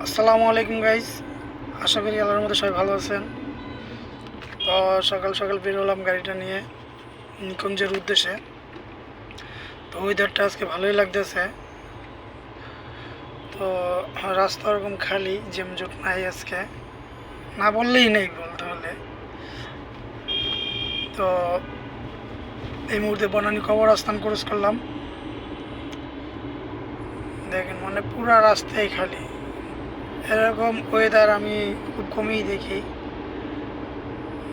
আসসালামু আলাইকুম গাইস, আশা করি আল্লাহর মধ্যে সবাই ভালো আছেন। তো সকাল সকাল বের হলাম গাড়িটা নিয়ে নিকুঞ্জের উদ্দেশ্যে। তো ওয়েদারটা আজকে ভালোই লাগতেছে। তো রাস্তা ওরকম খালি, জ্যামজট নাই আজকে, না বললেই নেই বলতে হলে। তো এই মুহূর্তে বনানী কবরস্থান ক্রস করলাম। দেখেন মানে পুরা রাস্তাই খালি। এরকম ওয়েদার আমি খুব কমই দেখি।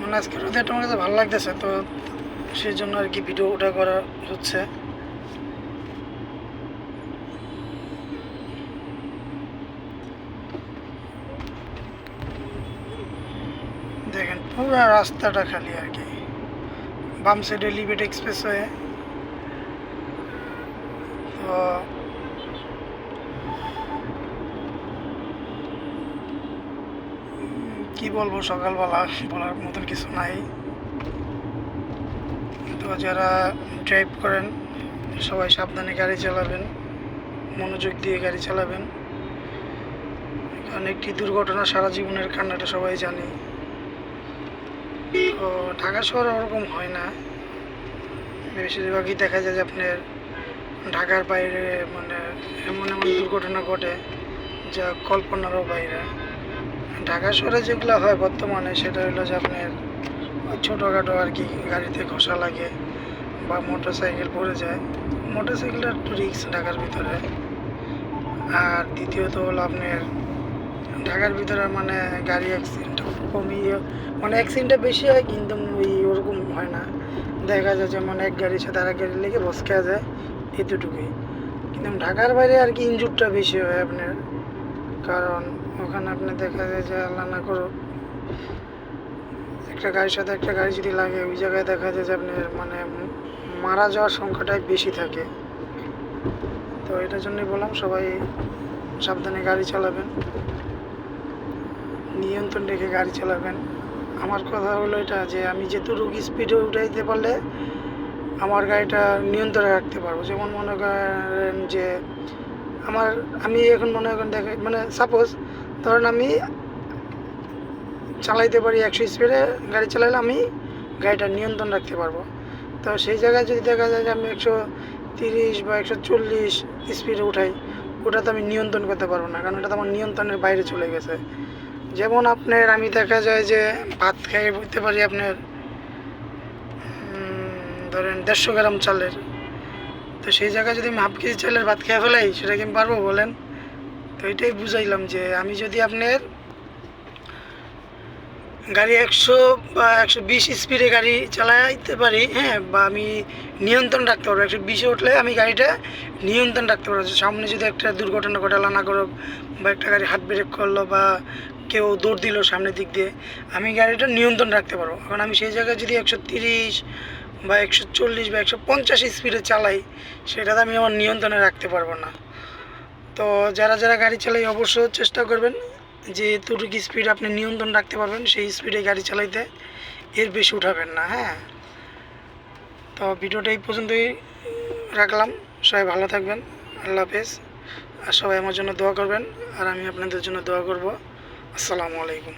মানে আজকে ওয়েদারটা আমার কাছে ভালো লাগতেছে, তো সেই জন্য আর কি ভিডিওটা করা হচ্ছে। দেখেন পুরো রাস্তাটা খালি আর কি। বাম সাইডে লিবেট এক্সপ্রেস হয়ে, তো কি বলবো, সকালবেলা বলার মতন কিছু নাই। তো যারা ড্রাইভ করেন সবাই সাবধানে গাড়ি চালাবেন, মনোযোগ দিয়ে গাড়ি চালাবেন, কারণ একটি দুর্ঘটনা সারা জীবনের কান্নাটা সবাই জানে। তো ঢাকা শহরে ওরকম হয় না, বেশিরভাগই দেখা যায় যে আপনার ঢাকার বাইরে মানে এমন এমন দুর্ঘটনা ঘটে যা কল্পনারও বাইরে। ঢাকা শহরে যেগুলো হয় বর্তমানে, সেটা হলো যে আপনার ছোটোখাটো আর কি গাড়িতে ঘষা লাগে বা মোটর সাইকেল পড়ে যায়। মোটর সাইকেলটা একটু রিক্স ঢাকার ভিতরে। আর দ্বিতীয়ত হলো আপনার ঢাকার ভিতরে মানে গাড়ি অ্যাক্সিডেন্ট কমই, মানে অ্যাক্সিডেন্টটা বেশি হয় কিন্তু ওরকম হয় না। দেখা যায় যেমন এক গাড়ির সাথে আরেক গাড়ি লেগে বসকা যায়, এতটুকুই। কিন্তু ঢাকার বাইরে আর কি ইনজুরটা বেশি হয় আপনার, কারণ ওখানে আপনি দেখা যায় যে আল্লাহ না করুক একটা গাড়ির সাথে একটা গাড়ি যদি লাগে, ওই জায়গায় দেখা যায় যে আপনার মানে মারা যাওয়ার সংখ্যাটাই বেশি থাকে। তো এটার জন্যই বললাম সবাই সাবধানে গাড়ি চালাবেন, নিয়ন্ত্রণ রেখে গাড়ি চালাবেন। আমার কথা হলো এটা যে আমি যেটুকু স্পিডে উঠাইতে পারলে আমার গাড়িটা নিয়ন্ত্রণে রাখতে পারবো। যেমন মনে করেন যে আমি এখন মনে করেন মানে সাপোজ ধরেন আমি চালাইতে পারি 100 স্পিডে গাড়ি চালাইলে আমি গাড়িটা নিয়ন্ত্রণ রাখতে পারবো। তো সেই জায়গায় যদি দেখা যায় যে আমি 130 বা 140 স্পিডে উঠাই, ওটা তো আমি নিয়ন্ত্রণ করতে পারবো না, কারণ ওটা তো আমার নিয়ন্ত্রণের বাইরে চলে গেছে। যেমন আপনার আমি দেখা যায় যে ভাত খাইয়ে বলতে পারি আপনার ধরেন 150 গ্রাম চালের, তো সেই জায়গায় যদি আমি হাফ কেজি চালের ভাত খেয়ে ফেলাই, সেটা কি আমি পারবো বলেন? তো এটাই বুঝাইলাম যে আমি যদি আপনার গাড়ি 100 বা 120 স্পিডে গাড়ি চালাইতে পারি, হ্যাঁ, বা আমি নিয়ন্ত্রণ রাখতে পারবো। 120-এ উঠলে আমি গাড়িটা নিয়ন্ত্রণ রাখতে পারবো। সামনে যদি একটা দুর্ঘটনা ঘটালো না করুক, বা একটা গাড়ি হাত ব্রেক করলো বা কেউ দৌড় দিল সামনের দিক দিয়ে, আমি গাড়িটা নিয়ন্ত্রণ রাখতে পারবো। কারণ আমি সেই জায়গায় যদি 130 বা 140 বা 150 স্পিডে চালাই, সেটাতে আমি আমার নিয়ন্ত্রণে রাখতে পারবো না। তো যারা যারা গাড়ি চালাই অবশ্যই চেষ্টা করবেন যে এতটুকু স্পিড আপনি নিয়ন্ত্রণ রাখতে পারবেন সেই স্পিডে গাড়ি চালাইতে, এর বেশি উঠাবেন না। হ্যাঁ, তো ভিডিওটা এই পর্যন্তই রাখলাম। সবাই ভালো থাকবেন, আল্লাহ হাফেজ। আর সবাই আমার জন্য দোয়া করবেন, আর আমি আপনাদের জন্য দোয়া করব। আসসালামু আলাইকুম।